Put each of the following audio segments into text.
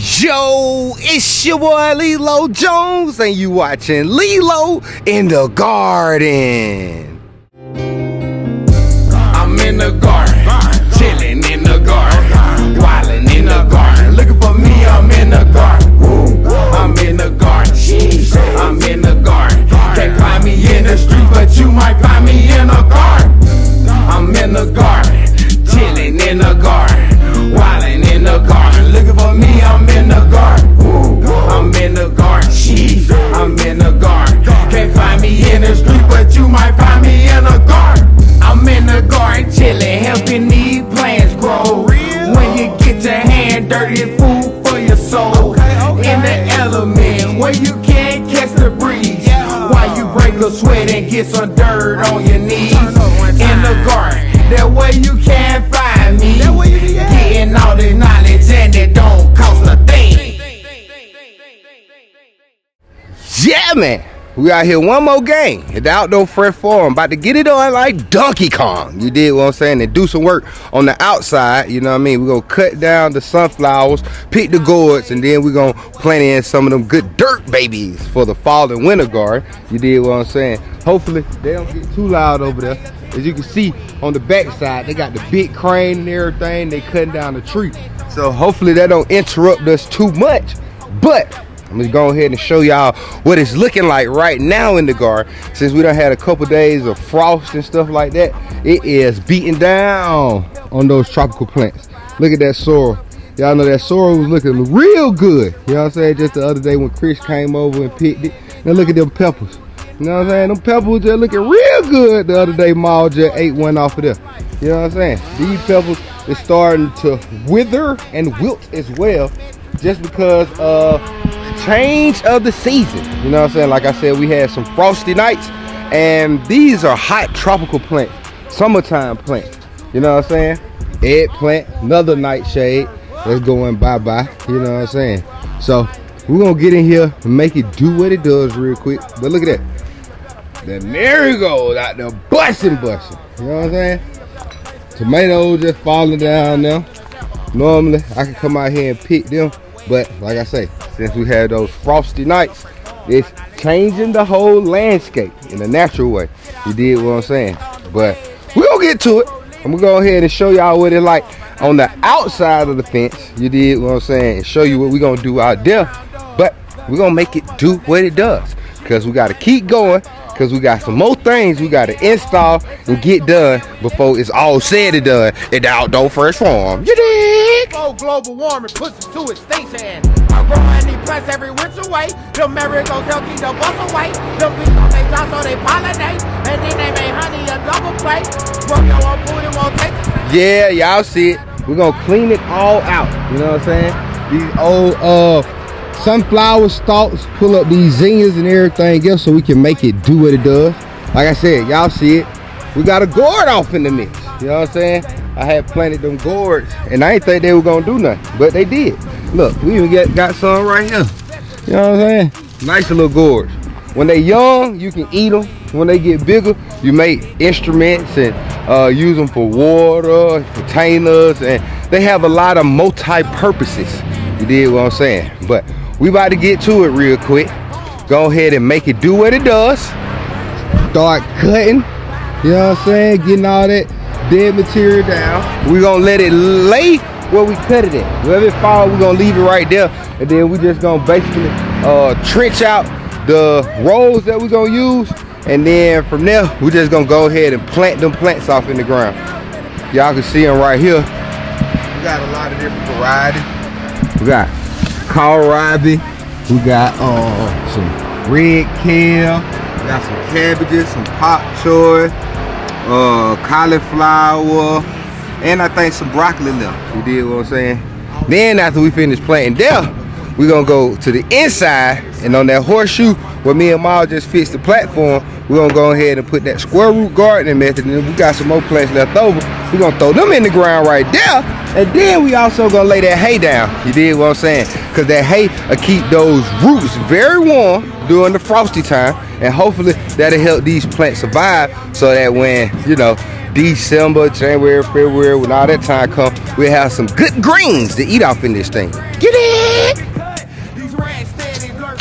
Yo, it's your boy Lelo Jones, and you watching Lelo in the Garden. I'm in the garden, chilling in the garden, wilding in the garden. Looking for me, I'm in the garden. I'm in the garden, I'm in the garden. Can't find me in the street, but you might find me in the garden. I'm in the garden, chilling in the garden, wilding in the garden. Looking for me, I'm in the garden. I'm in the garden, I'm in the garden. Can't find me in the street, but you might find me in the garden. I'm in the garden, chilling, helping these plants grow. When you get your hand dirty, it's food for your soul. In the element, where you can't catch the breeze, while you break a sweat and get some dirt on your knees. In the garden, that way you can't find me, getting all this knowledge and it don't cost a thing. Yeah, man, we out here one more game at the Outdoor Fresh Farm, about to get it on like Donkey Kong. You did what I'm saying, and do some work on the outside. You know what I mean? We're gonna cut down the sunflowers, pick the gourds, and then we're gonna plant in some of them good dirt babies for the fall and winter garden. You did what I'm saying? Hopefully they don't get too loud over there. As you can see on the back side, they got the big crane and everything. They cutting down the tree, so hopefully that don't interrupt us too much. But I'm gonna go ahead and show y'all what it's looking like right now in the garden. Since we done had a couple days of frost and stuff like that, it is beating down on those tropical plants. Look at that sorrel. Y'all know that sorrel was looking real good. You know what I'm saying? Just the other day when Chris came over and picked it. Now look at them peppers. You know what I'm saying? Them peppers was just looking real good the other day. Maul just ate one off of there. You know what I'm saying? These peppers is starting to wither and wilt as well, just because of change of the season. You know what I'm saying? Like I said, we had some frosty nights, and these are hot tropical plants, summertime plants. You know what I'm saying? Eggplant, another nightshade that's going bye-bye. You know what I'm saying? So we're gonna get in here and make it do what it does real quick. But look at that. The marigolds out there busting. You know what I'm saying? Tomatoes just falling down now. Normally I can come out here and pick them, but like I say, since we had those frosty nights, it's changing the whole landscape in a natural way. You did what I'm saying? But we're gonna get to it. I'm gonna go ahead and show y'all what it's like on the outside of the fence. You did what I'm saying? And show you what we're gonna do out there. But we're gonna make it do what it does, because we gotta keep going, because we got some more things we gotta install and get done before it's all said and done at the Outdoor Fresh Farm. You dig? Before global warming puts us to extinction, I'm growing these plants every which way. The marigolds help keep the bugs away. The bees on they top so they pollinate, and then they make honey a double plate. Grow your own food and won't take it. Yeah, y'all see it. We're gonna clean it all out. You know what I'm saying? These old sunflower stalks, pull up these zinnias and everything else so we can make it do what it does. Like I said, y'all see it. We got a gourd off in the mix. You know what I'm saying? I had planted them gourds and I didn't think they were gonna do nothing, but they did. Look, we even got some right here. You know what I'm saying? Nice little gourds. When they young, you can eat them. When they get bigger, you make instruments and use them for water, containers, and they have a lot of multi-purposes. You did what I'm saying? But we about to get to it real quick. Go ahead and make it do what it does. Start cutting. You know what I'm saying? Getting all that dead material down. We're gonna let it lay where we cut it at. Wherever it falls, we're gonna leave it right there. And then we just gonna basically trench out the rows that we're gonna use. And then from there, we're just gonna go ahead and plant them plants off in the ground. Y'all can see them right here. We got a lot of different varieties. We got kohlrabi, we got some red kale, we got some cabbages, some pak choy, cauliflower, and I think some broccoli left. You did what I'm saying? Then after we finish planting there, we're gonna go to the inside, and on that horseshoe where me and Ma just fixed the platform, we're gonna go ahead and put that square root gardening method, and then we got some more plants left over. We're gonna throw them in the ground right there, and then we also gonna lay that hay down. You did what I'm saying? Because that hay will keep those roots very warm during the frosty time, and hopefully that'll help these plants survive, so that when, you know, December, January, February, when all that time comes, we'll have some good greens to eat off in this thing. Get it?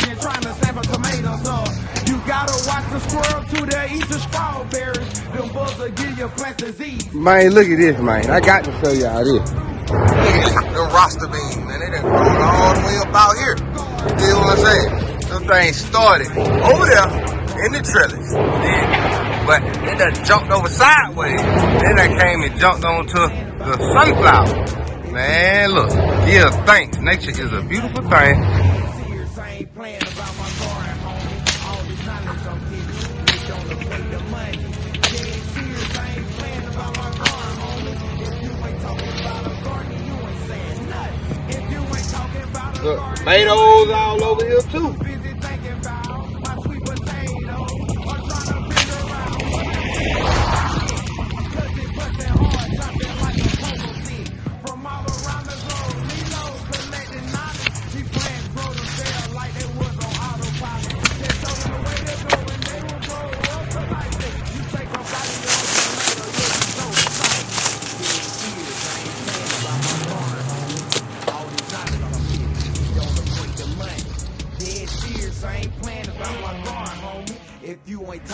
kitchen trying to sample tomatoes up. You gotta watch the squirrel too, they eat the strawberries. Them bugs will give you plant disease. Man, look at this, man. I got to show y'all this. Look at the roster beans, man. They done grown all the way up out here. You know what I'm saying? Them things started over there in the trellis. But they done jumped over sideways. Then they came and jumped onto the sunflower. Man, look. Yeah, thanks. Nature is a beautiful thing. Look, tomatoes all over here too.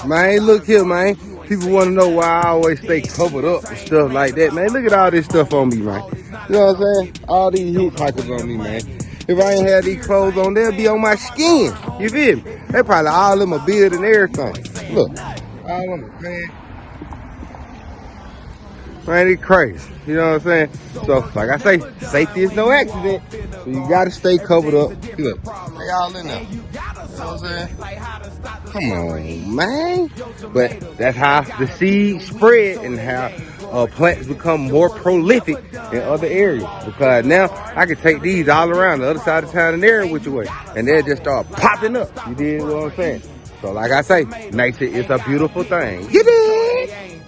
Man, look here, man. People want to know why I always stay covered up and stuff like that, man. Look at all this stuff on me, man. You know what I'm saying? All these hitchhikers on me, man. If I ain't had these clothes on, they'll be on my skin. You feel me? They probably all in my beard and everything. Look, all on me, man. Man, it's crazy. You know what I'm saying? So, like I say, safety is no accident. So you gotta stay covered up. Look, they all in there. You know what I'm saying? Come on, man. But that's how the seeds spread and how plants become more prolific in other areas. Because now I can take these all around the other side of town and there which way. And they'll just start popping up. You dig what I'm saying? So like I say, nature is a beautiful thing. You dig?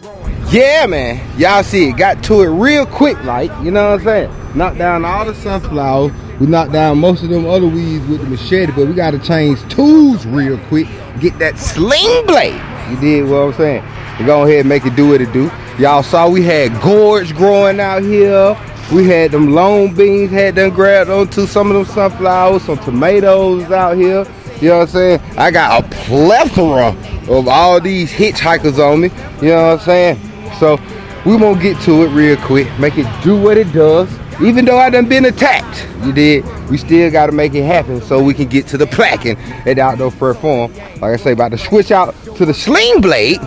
Yeah, man. Y'all see it. Got to it real quick, like, you know what I'm saying? Knocked down all the sunflowers. We knocked down most of them other weeds with the machete, but we got to change tools real quick. Get that sling blade. You did what I'm saying? We go ahead and make it do what it do. Y'all saw we had gourds growing out here. We had them long beans, had them grabbed onto some of them sunflowers, some tomatoes out here. You know what I'm saying? I got a plethora of all these hitchhikers on me. You know what I'm saying? So we gonna get to it real quick. Make it do what it does. Even though I done been attacked, you did, we still gotta make it happen so we can get to the Plackin at the Outdoor Fur Farm. Like I say, about to switch out to the sling blade,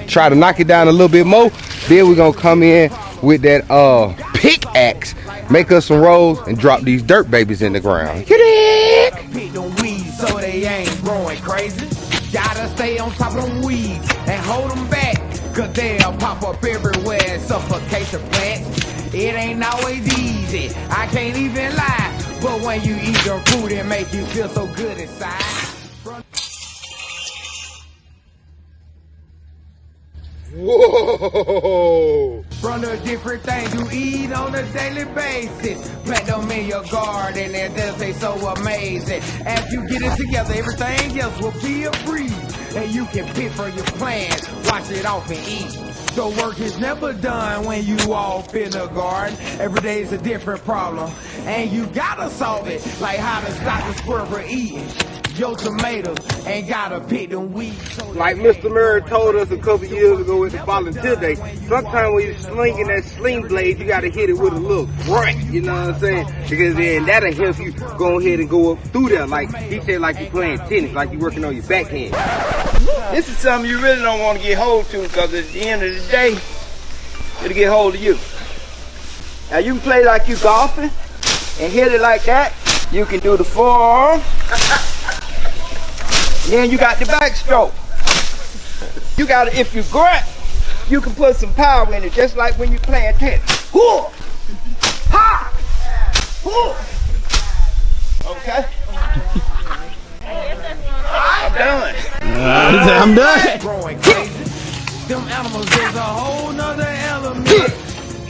try to knock it down a little bit more. Then we're gonna come in with that pickaxe, make us some rolls, and drop these dirt babies in the ground. Get it? Pick them weeds so they ain't growing crazy. Gotta stay on top of them weeds and hold them back, cause they'll pop up everywhere and suffocate the plants. It ain't always easy, I can't even lie, but when you eat your food it make you feel so good inside. Whoa! From the different things you eat on a daily basis, plant them in your garden and they'll say so amazing. As you get it together, everything else will be a breeze, and you can pick for your plans, wash it off and eat. The work is never done when you off in the garden. Every day is a different problem, and you gotta solve it, like how to stop the squirrel from eating your tomatoes and gotta pick them weeds. Like Mr. Murray told us a couple years ago at the volunteer day, sometimes when you're slinging that sling blade, you gotta hit it with a little grunt, you know what I'm saying? Because then that'll help you go ahead and go up through there. Like he said, like you're playing tennis, like you're working on your backhand. This is something you really don't want to get hold to, because at the end of the day, it'll get hold of you. Now you can play like you golfing and hit it like that. You can do the forearm. Then you got the backstroke. You got to, if you grunt, you can put some power in it, just like when you're playing tennis. Whoa! Ha! Whoa! Okay? I'm done. I'm done. Growing crazy. Them animals is a whole nother element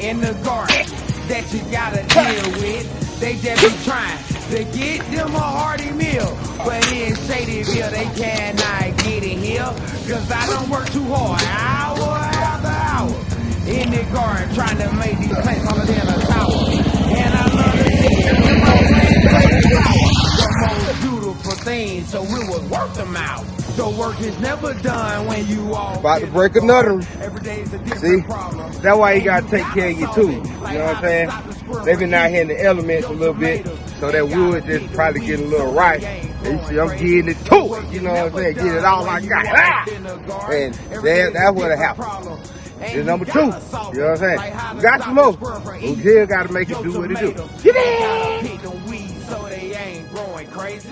in the garden that you gotta deal with. They just be trying to get them a hearty meal, but in Shadyville they cannot get it here, cause I don't work too hard, hour after hour, in the garden trying to make these plants taller than a tower. And I love to see the most beautiful things money, so it was worth them out. The work is never done when you all About to break another one. every day is a different See? problem. That's why you gotta take care of your tools. You know what I'm saying? They've been out here in the elements a little bit, so that wood just probably getting a little right. And you see, I'm getting it to it. You know what I'm saying? Get it all I got. Ah! And that's what happened. It's number 2. You know what I'm saying? We got some more. We still gotta make it do what it do. Get it! So they ain't growing crazy.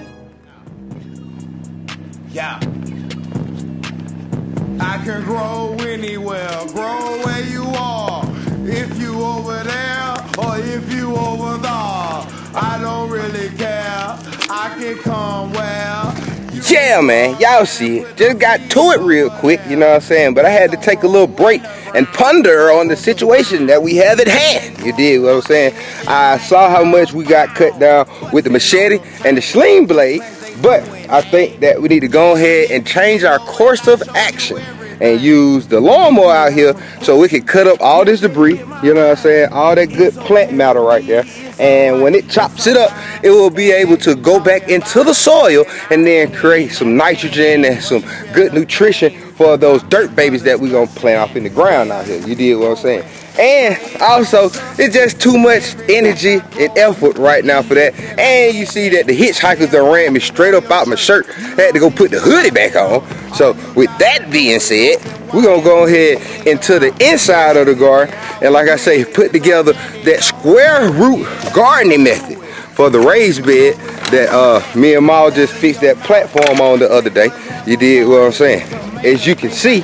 Yeah. I can grow anywhere, grow where you are. If you over there or if you over there, I don't really care. I can come where. Yeah, man, y'all see it. Just got to it real quick, you know what I'm saying? But I had to take a little break and ponder on the situation that we have at hand. You did what I'm saying? I saw how much we got cut down with the machete and the sling blade, but I think that we need to go ahead and change our course of action and use the lawnmower out here so we can cut up all this debris, you know what I'm saying? All that good plant matter right there. And when it chops it up, it will be able to go back into the soil and then create some nitrogen and some good nutrition for those dirt babies that we're gonna plant off in the ground out here. You did what I'm saying? And also, it's just too much energy and effort right now for that. And you see that the hitchhikers done ran me straight up out my shirt. I had to go put the hoodie back on. So with that being said, we're gonna go ahead into the inside of the garden. And like I say, put together that square root gardening method for the raised bed that me and Ma just fixed that platform on the other day. You did what I'm saying? As you can see,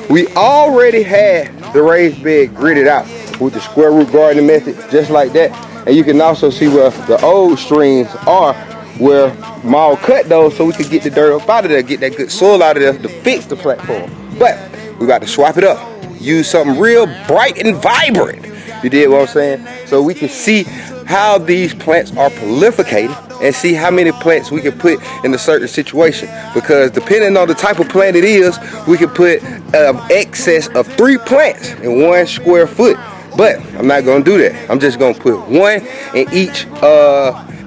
we already had the raised bed gridded out with the square root gardening method, just like that. And you can also see where the old streams are, where Ma cut those so we could get the dirt up out of there, get that good soil out of there to fix the platform. But we got to swap it up, use something real bright and vibrant. You did what I'm saying? So we can see how these plants are prolificating and see how many plants we can put in a certain situation. Because depending on the type of plant it is, we can put excess of 3 plants in 1 square foot. But I'm not gonna do that. I'm just gonna put 1 in each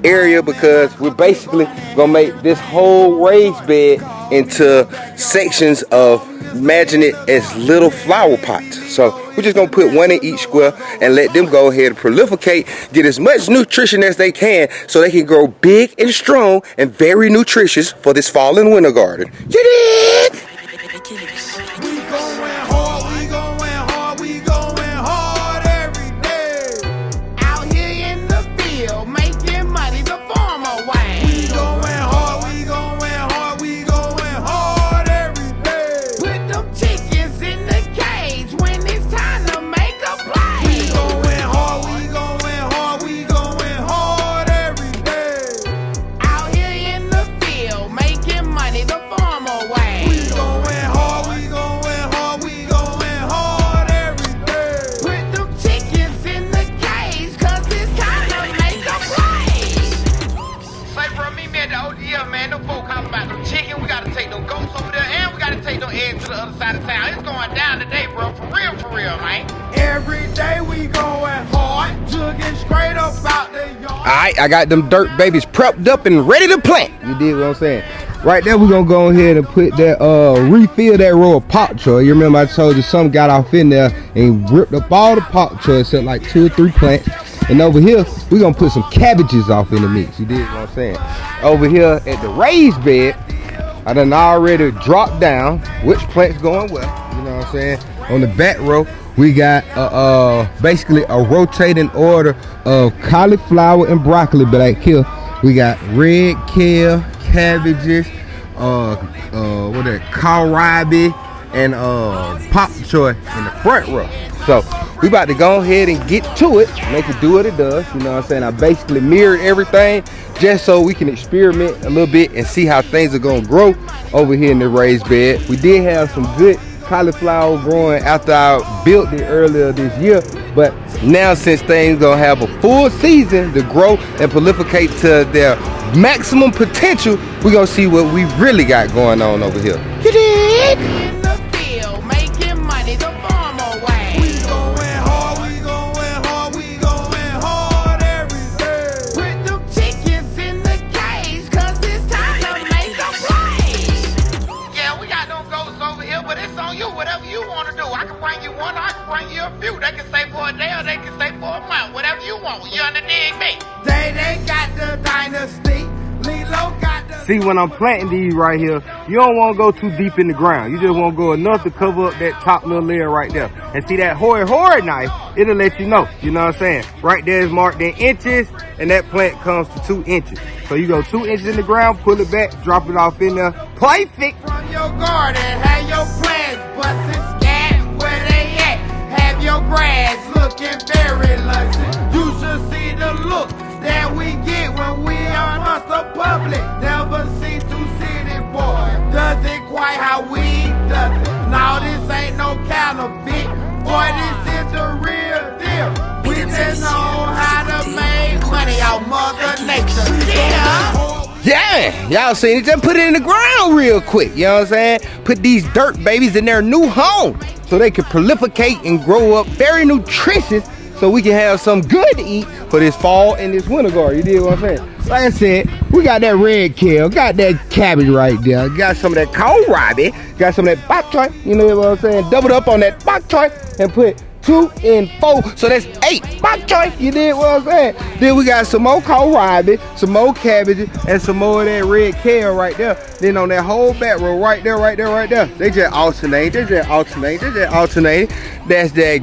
area, because we're basically gonna make this whole raised bed into sections of, imagine it as little flower pots. So we're just gonna put 1 in each square and let them go ahead and proliferate, get as much nutrition as they can so they can grow big and strong and very nutritious for this fall and winter garden. You did? We going hard, we going hard, we going hard every day. Out here in the field, making money the farmer way. We going hard, we going hard, we going hard every day. Put them chickens in the cage when it's time to make a play. We going hard, we going hard, we going hard every day. Out here in the field, making money the farmer way. We going hard, we going hard, we going hard every day. Put them chickens in the cage, cause it's time to make a play. Say, bro, meet me at the ODL, man. Them folk talking about them chicken. We gotta take them goats over there, and we gotta take them eggs to the other side of town. It's going down today, bro. For real, man. Every day we going hard, jugging straight up out the yard. Alright, I got them dirt babies prepped up and ready to plant. You did what I'm saying? Right there, we're gonna go ahead and put that, refill that row of pot choy. You remember I told you some got off in there and ripped up all the pot choy except like 2 or 3 plants. And over here, we're gonna put some cabbages off in the mix. You did what I'm saying? Over here at the raised bed, I done already dropped down which plant's going where. You know what I'm saying? On the back row, we got basically a rotating order of cauliflower and broccoli back here. We got red kale, cabbages, kohlrabi, and pop choy in the front row. So we about to go ahead and get to it, make it do what it does. You know what I'm saying? I basically mirrored everything just so we can experiment a little bit and see how things are gonna grow over here in the raised bed. We did have some good cauliflower growing after I built it earlier this year, but now since things gonna have a full season to grow and proliferate to their maximum potential, we're gonna see what we really got going on over here. You did? In the field, making money the farmer way. We going hard, we going hard, we going hard every day. Put them chickens in the cage, cause it's time to make a See, when I'm planting these right here, you don't want to go too deep in the ground. You just want to go enough to cover up that top little layer right there. And see that hori knife, it'll let you know. You know what I'm saying? Right there is marked in inches, and that plant comes to 2 inches. So you go 2 inches in the ground, pull it back, drop it off in there. Perfect. From your garden, have your plants busted, scat where they at. Have your grass looking very luscious. You should see the look that we get when we are amongst the public. Never cease to see it for. Does it quite how we does it? Now this ain't no counterfeit. Boy, this is the real deal. We just know how to make money out Mother Nature. Yeah, y'all seen it. Just put it in the ground real quick. You know what I'm saying? Put these dirt babies in their new home so they can proliferate and grow up very nutritious so we can have some good to eat for this fall and this winter garden. You dig what I'm saying? Like I said, we got that red kale, got that cabbage right there, got some of that kohlrabi, got some of that bok choy, you know what I'm saying? Doubled up on that bok choy and put 2 and 4, so that's 8 bok choy, you dig what I'm saying? Then we got some more kohlrabi, some more cabbage, and some more of that red kale right there. Then on that whole back row right there, they just alternate, That's that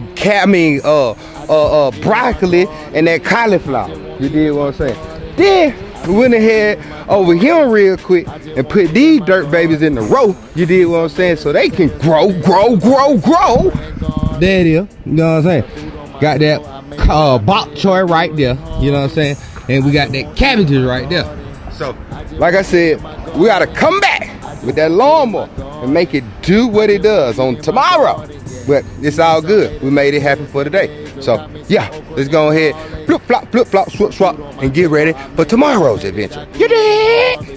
broccoli and that cauliflower, you dig what I'm saying? Then we went ahead over here real quick and put these dirt babies in the row, you dig what I'm saying, so they can grow. There it is, you know what I'm saying? Got that bok choy right there, you know what I'm saying? And we got that cabbages right there. So, like I said, we gotta come back with that lawnmower and make it do what it does on tomorrow. But it's all good. We made it happen for today. So, yeah, let's go ahead, flip, flop, swap, and get ready for tomorrow's adventure. You dig?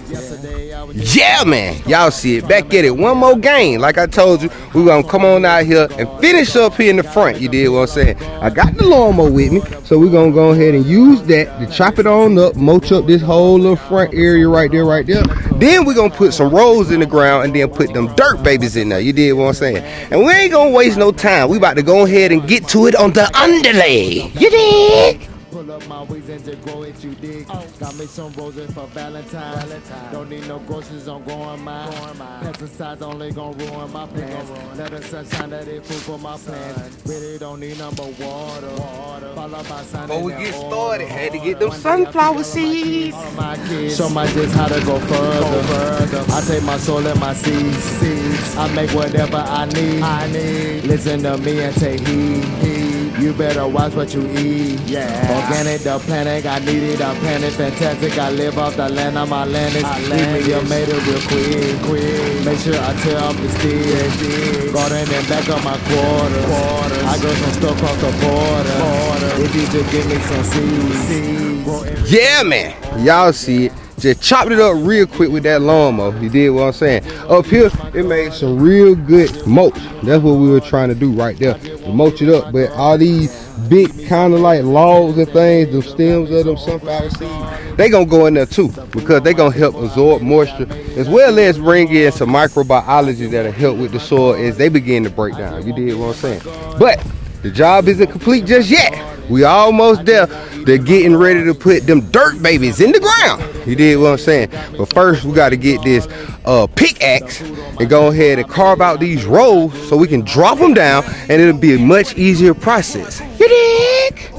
Yeah, man. Y'all see it. Back at it. One more game. Like I told you, we're going to come on out here and finish up here in the front. You did what I'm saying? I got the lawnmower with me, so we're going to go ahead and use that to chop it on up, mulch up this whole little front area right there. Then we're going to put some rows in the ground and then put them dirt babies in there. You did what I'm saying? And we ain't going to waste no time. We about to go ahead and get to it on the underlay. You dig? Pull up my ways and just grow it, you dig. Got me some roses for Valentine. Don't need no groceries, I'm growing mine. Pesticides only gon' ruin my plants. Let the sunshine, let it food for my plants. Really don't need number water. Follow by sun. Before we get started, had to get them sunflower seeds. Show my just how to go further. I take my soul and my seeds. I make whatever I need. Listen to me and take heed. You better watch what you eat. Yeah. Organic, the planet, I need it. I planet fantastic. I live off the land of my land. You made it real quick. Make sure I tear up the steel. Garden and back up my quarters. I go some stuff across the border. If you just give me some seeds. Yeah, man. Y'all see it. Just chopped it up real quick with that lawnmower. You did what I'm saying. Up here, it made some real good mulch. That's what we were trying to do right there. To mulch it up. But all these big kind of like logs and things, the stems of them sunflower seeds, they gonna go in there too, because they gonna help absorb moisture, as well as bring in some microbiology that'll help with the soil as they begin to break down. You did what I'm saying. But the job isn't complete just yet. We almost there. They're getting ready to put them dirt babies in the ground. You did what I'm saying. But first, we got to get this pickaxe and go ahead and carve out these rows so we can drop them down, and it'll be a much easier process. You dig?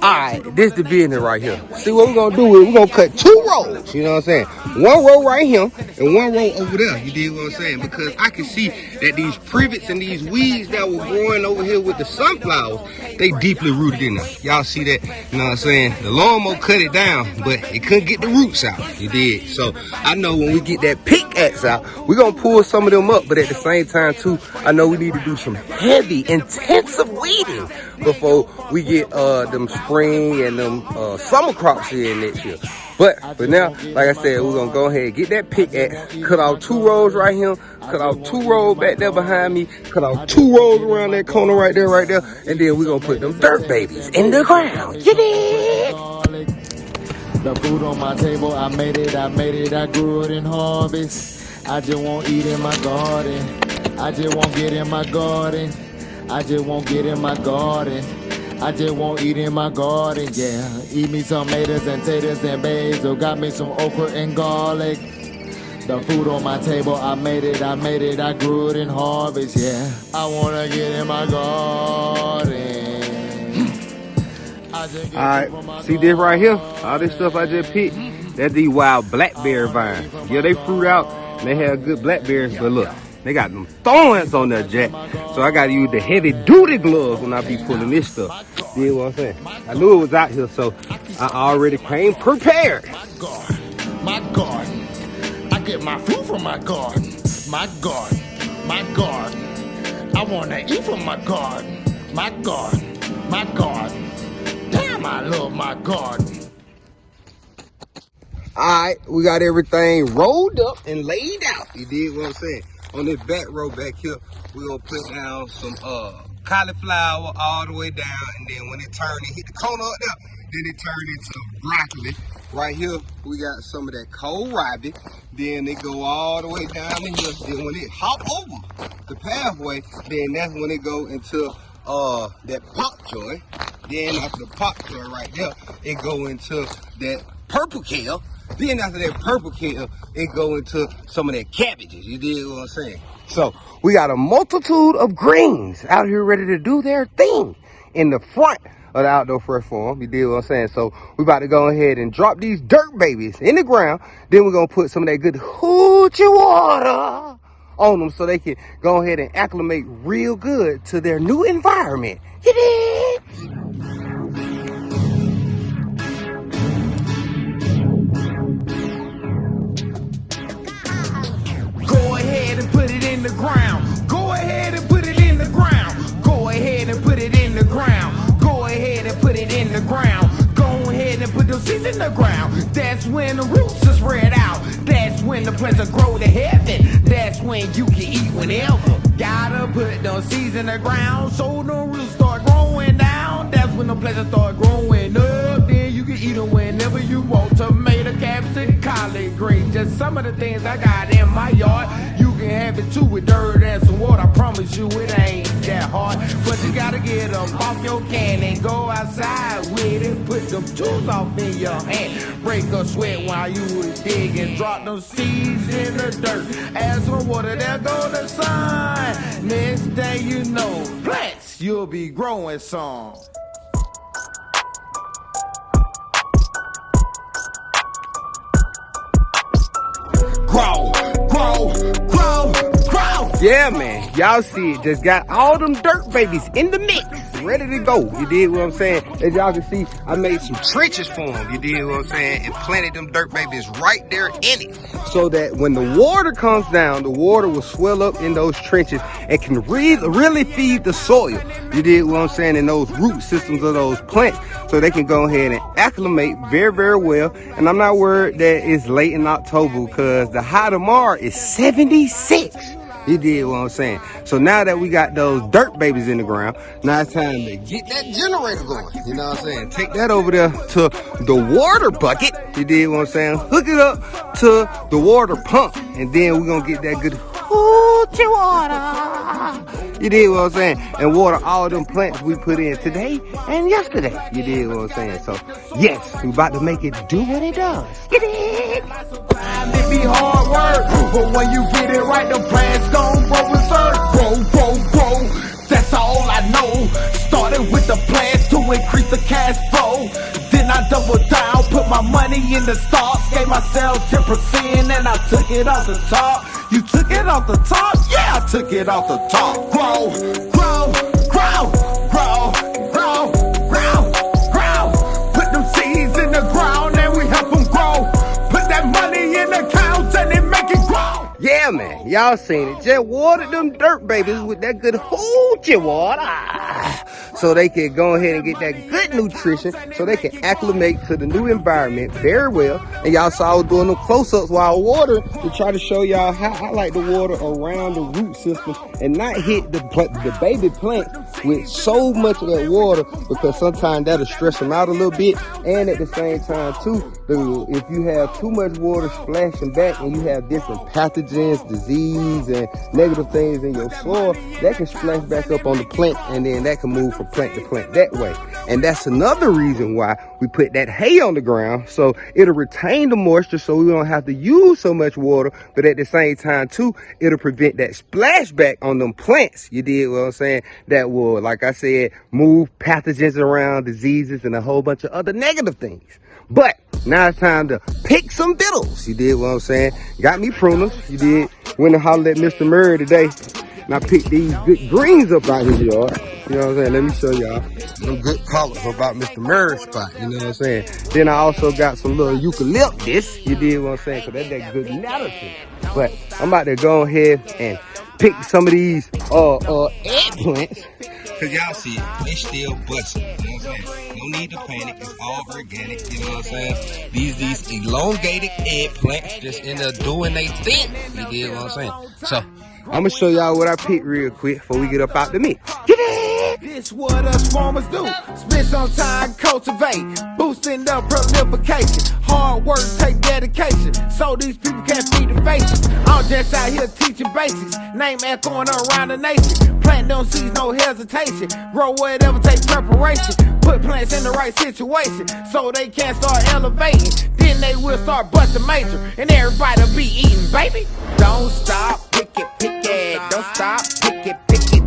Alright, this the business right here. See what we're gonna do is we're gonna cut 2 rows, you know what I'm saying? 1 row right here and 1 row over there, you dig what I'm saying? Because I can see that these privets and these weeds that were growing over here with the sunflowers, they deeply rooted in there. Y'all see that? You know what I'm saying? The lawnmower cut it down, but it couldn't get the roots out, you dig? So I know when we get that pickaxe out, we're gonna pull some of them up, but at the same time too, I know we need to do some heavy, intensive weeding before we get them spring and them summer crops in next year. But for now, like I said, we're gonna go ahead and get that pickaxe, cut off 2 rows right here, cut off 2 rows back there behind me, cut off 2 rows around that corner right there, and then we're gonna put them dirt babies in the ground. You dig? The food on my table, I made it, I grew it in harvest. I just won't eat in my garden. I just won't get in my garden. I just won't get in my garden. I just won't eat in my garden, yeah. Eat me some tomatoes and taters and basil. Got me some okra and garlic. The food on my table, I made it, I grew it in harvest, yeah. I wanna get in my garden. Alright, see this right here? All this stuff I just picked, that's these wild blackberry vines. Yeah, they fruit out and they have good blackberries, but look, they got them thorns on their jack. So I gotta use the heavy duty gloves when I be pulling this stuff. You know what I'm saying? I knew it was out here, so I already came prepared. My garden. I get my food from my garden. My garden. My garden. I wanna eat from my garden. My garden. My garden. Damn, I love my garden. Alright, we got everything rolled up and laid out. You dig what I'm saying? On this back row back here, we're gonna put down some cauliflower all the way down, and then when it turns, it hit the corner up there, then it turns into broccoli. Right here, we got some of that kohlrabi. Then it go all the way down in here. Then when it hop over the pathway, then that's when it go into that pop joy. Then after the pop joy right there, it go into that purple kale. Then after that purple kale, it go into some of that cabbages. You dig what I'm saying? So we got a multitude of greens out here ready to do their thing in the front of the Outdoor Fresh Farm. You dig what I'm saying? So we about to go ahead and drop these dirt babies in the ground. Then we're gonna put some of that good hoochie water on them so they can go ahead and acclimate real good to their new environment. You dig? Go ahead and put it in the ground. Go ahead and put it in the ground. Go ahead and put it in the ground. Go ahead and put it in the ground. Go ahead and put those seeds in the ground. That's when the roots are spread out. That's when the plants will grow to heaven. That's when you can eat whenever. Gotta put those seeds in the ground so the roots start growing down. That's when the plants start growing up. Then you can eat them whenever you want. Tomato, cabbage, and collard greens. Just some of the things I got in my yard. You can have it too with dirt and some water. I promise you it ain't that hard. But you gotta get them off your can and go outside with it. Put them tools off in your hand. Break a sweat while you was digging. Drop them seeds in the dirt. Add some water, there go the sun. Next day you know, plants, you'll be growing some. Grow, grow, grow, grow. Yeah, man. Y'all see it. Just got all them dirt babies in the mix. Ready to go. You dig what I'm saying? As y'all can see, I made some trenches for them. You dig what I'm saying? And planted them dirt babies right there in it. So that when the water comes down, the water will swell up in those trenches and can really feed the soil. You dig what I'm saying? In those root systems of those plants. So they can go ahead and acclimate very, very well. And I'm not worried that it's late in October because the high tomorrow is 76. You did what I'm saying. So now that we got those dirt babies in the ground, now it's time to get that generator going. You know what I'm saying? Take that over there to the water bucket. You did what I'm saying? Hook it up to the water pump. And then we're going to get that good hoochie water. You did what I'm saying? And water all them plants we put in today and yesterday. You did what I'm saying? So, yes, we about to make it do what it does. You did. It be hard work, but when you get it right, the plants gon' grow and surge. Grow, grow, grow. That's all I know. Started with the plans to increase the cash flow. Then I doubled down, put my money in the stocks, gave myself 10%, and I took it off the top. You took it off the top? Yeah, I took it off the top. Grow, grow, grow, grow, grow, grow, grow. Put them seeds in the ground and we help them grow. Put that money in the accounts and it make it grow. Yeah, man. Y'all seen it. Just watered them dirt babies with that good hoochie water. So they can go ahead and get that good nutrition so they can acclimate to the new environment very well. And y'all saw I was doing them close-ups while water to try to show y'all how I like the water around the root system and not hit the baby plant with so much of that water, because sometimes that'll stress them out a little bit. And at the same time too, if you have too much water splashing back and you have different pathogens, disease, and negative things in your soil, that can splash back up on the plant, and then that can move from plant to plant that way. And that's another reason why we put that hay on the ground, so it'll retain the moisture, so we don't have to use so much water. But at the same time too, it'll prevent that splashback on them plants. You did what I'm saying? That will, like I said, move pathogens around, diseases, and a whole bunch of other negative things. But now it's time to pick some vittles. You did what I'm saying? Got me pruners. You did. Went and hollered at Mr. Murray today, and I picked these good greens up out his yard. You know what I'm saying? Let me show y'all some good colors about Mr. Murray's spot. You know what I'm saying? Then I also got some little eucalyptus. You did what I'm saying? Because that's that good medicine. But I'm about to go ahead and pick some of these eggplants. Cause y'all see it, they still busting. You know what I'm saying? No need to panic, it's all organic. You know what I'm saying? These elongated eggplants just end up doing they thing. You did what I'm saying? So I'm gonna show y'all what I picked real quick before we get up out the mix. This what us farmers do. Spend some time cultivate, boosting the prolification. Hard work take dedication, so these people can't feed the faces. I'm just out here teaching basics, name echoing around the nation. Plant them seeds, no hesitation. Grow whatever takes preparation. Put plants in the right situation, so they can start elevating. Then they will start busting major, and everybody will be eating, baby. Don't stop, pick it, don't stop, pick it,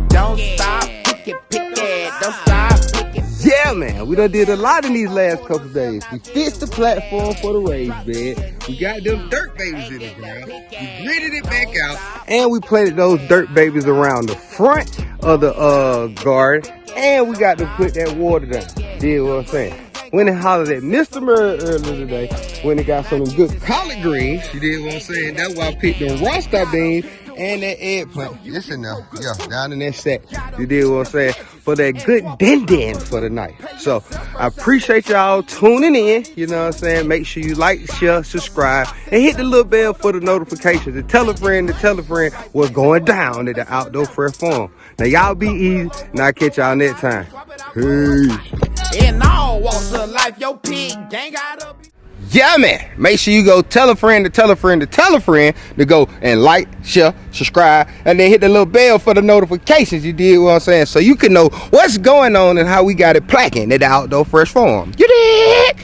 don't stop, pick it, don't stop, pick it. Yeah, man, we done did a lot in these last couple days. We fixed the platform for the raised bed. We got them dirt babies in the ground. We gritted it back out, and we planted those dirt babies around the front of the garden. And we got to put that water down. Did what I'm saying? Went and hollered at Mr. Murray earlier today. When they got some of them good collard greens. You did what I'm saying? That's why I picked them roster beans and that eggplant. Listen now, yeah, down in that sack. You did what I'm saying? For that good din for the night. So I appreciate y'all tuning in. You know what I'm saying? Make sure you like, share, subscribe, and hit the little bell for the notifications. And tell a friend what's going down at the Outdoor Fresh Farm. Now y'all be easy, and I'll catch y'all next time. Peace. In all walks of life, your pig gang gotta be. Yeah, man. Make sure you go tell a friend to go and like, share, subscribe, and then hit the little bell for the notifications. You did what I'm saying? So you can know what's going on and how we got it Plackin at the Outdoor Fresh Farm. You did?